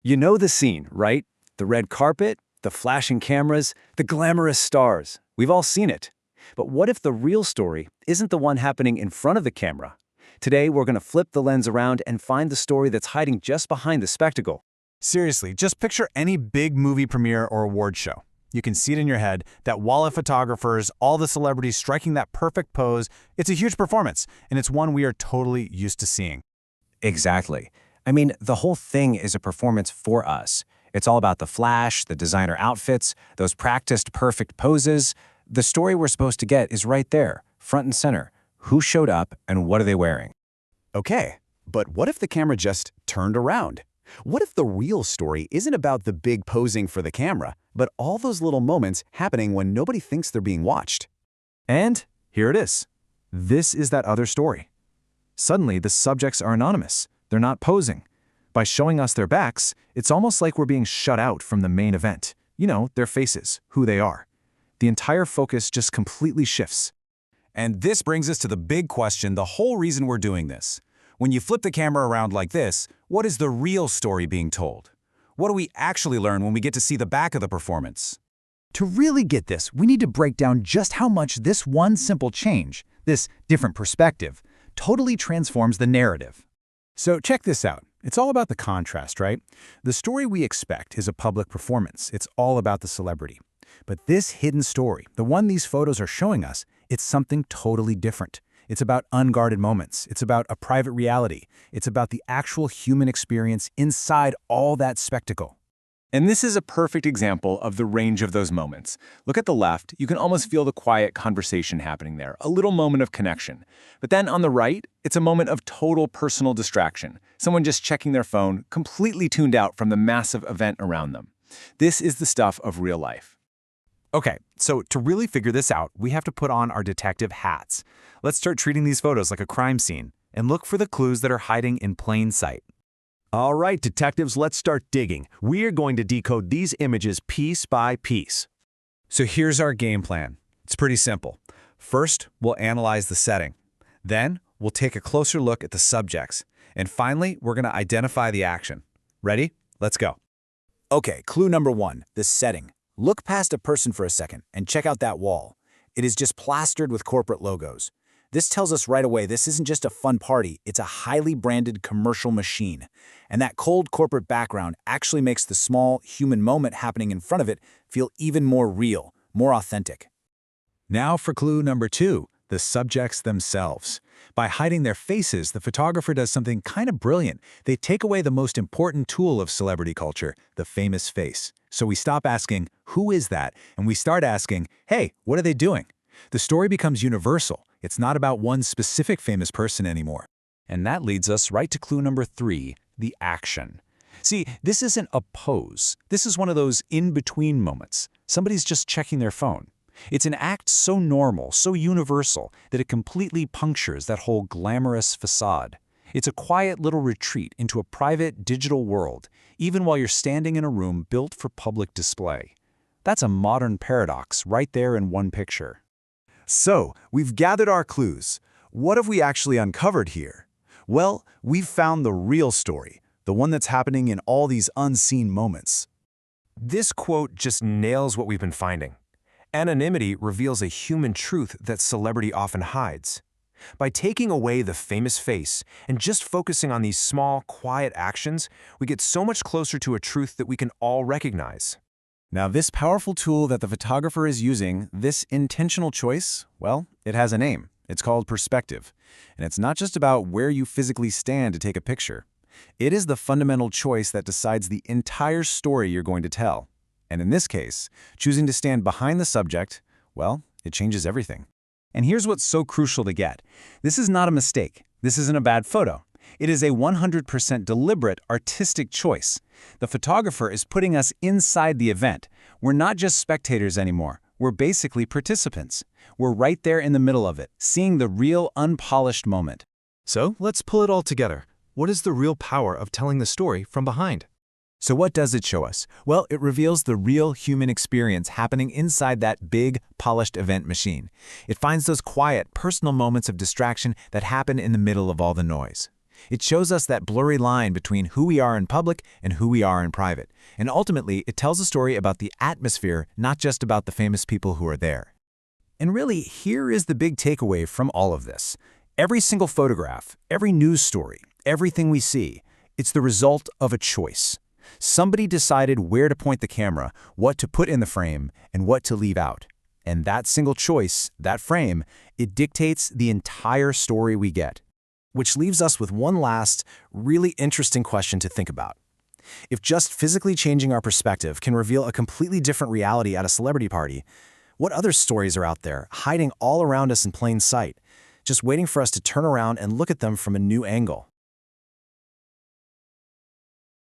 You know the scene, right? The red carpet, the flashing cameras, the glamorous stars. We've all seen it. But what if the real story isn't the one happening in front of the camera? Today, we're going to flip the lens around and find the story that's hiding just behind the spectacle. Seriously, just picture any big movie premiere or award show. You can see it in your head, that wall of photographers, all the celebrities striking that perfect pose. It's a huge performance, and it's one we are totally used to seeing. Exactly. I mean, the whole thing is a performance for us. It's all about the flash, the designer outfits, those practiced perfect poses. The story we're supposed to get is right there, front and center. Who showed up and what are they wearing? Okay, but what if the camera just turned around? What if the real story isn't about the big posing for the camera, but all those little moments happening when nobody thinks they're being watched? And here it is. This is that other story. Suddenly, the subjects are anonymous. They're not posing. By showing us their backs, it's almost like we're being shut out from the main event. You know, their faces, who they are. The entire focus just completely shifts. And this brings us to the big question, the whole reason we're doing this. When you flip the camera around like this, what is the real story being told? What do we actually learn when we get to see the back of the performance? To really get this, we need to break down just how much this one simple change, this different perspective, totally transforms the narrative. So check this out. It's all about the contrast, right? The story we expect is a public performance. It's all about the celebrity. But this hidden story, the one these photos are showing us, it's something totally different. It's about unguarded moments. It's about a private reality. It's about the actual human experience inside all that spectacle. And this is a perfect example of the range of those moments. Look at the left, you can almost feel the quiet conversation happening there, a little moment of connection. But then on the right, it's a moment of total personal distraction, someone just checking their phone, completely tuned out from the massive event around them. This is the stuff of real life. Okay, so to really figure this out, we have to put on our detective hats. Let's start treating these photos like a crime scene and look for the clues that are hiding in plain sight. All right, detectives, let's start digging. We are going to decode these images piece by piece. So here's our game plan. It's pretty simple. First, we'll analyze the setting. Then, we'll take a closer look at the subjects. And finally, we're going to identify the action. Ready? Let's go. Okay, clue number one, the setting. Look past a person for a second and check out that wall. It is just plastered with corporate logos. This tells us right away this isn't just a fun party, it's a highly branded commercial machine. And that cold corporate background actually makes the small human moment happening in front of it feel even more real, more authentic. Now for clue number two, the subjects themselves. By hiding their faces, the photographer does something kind of brilliant. They take away the most important tool of celebrity culture, the famous face. So we stop asking, who is that? And we start asking, hey, what are they doing? The story becomes universal. It's not about one specific famous person anymore. And that leads us right to clue number three, the action. See, this isn't a pose. This is one of those in-between moments. Somebody's just checking their phone. It's an act so normal, so universal, that it completely punctures that whole glamorous facade. It's a quiet little retreat into a private digital world, even while you're standing in a room built for public display. That's a modern paradox right there in one picture. So, we've gathered our clues. What have we actually uncovered here? Well, we've found the real story, the one that's happening in all these unseen moments. This quote just nails what we've been finding. Anonymity reveals a human truth that celebrity often hides. By taking away the famous face and just focusing on these small, quiet actions, we get so much closer to a truth that we can all recognize. Now, this powerful tool that the photographer is using, this intentional choice, well, it has a name. It's called perspective. And it's not just about where you physically stand to take a picture. It is the fundamental choice that decides the entire story you're going to tell. And in this case, choosing to stand behind the subject, well, it changes everything. And here's what's so crucial to get. This is not a mistake. This isn't a bad photo. It is a 100% deliberate, artistic choice. The photographer is putting us inside the event. We're not just spectators anymore. We're basically participants. We're right there in the middle of it, seeing the real, unpolished moment. So let's pull it all together. What is the real power of telling the story from behind? So what does it show us? Well, it reveals the real human experience happening inside that big, polished event machine. It finds those quiet, personal moments of distraction that happen in the middle of all the noise. It shows us that blurry line between who we are in public and who we are in private. And ultimately, it tells a story about the atmosphere, not just about the famous people who are there. And really, here is the big takeaway from all of this. Every single photograph, every news story, everything we see, it's the result of a choice. Somebody decided where to point the camera, what to put in the frame, and what to leave out. And that single choice, that frame, it dictates the entire story we get. Which leaves us with one last, really interesting question to think about. If just physically changing our perspective can reveal a completely different reality at a celebrity party, what other stories are out there, hiding all around us in plain sight, just waiting for us to turn around and look at them from a new angle?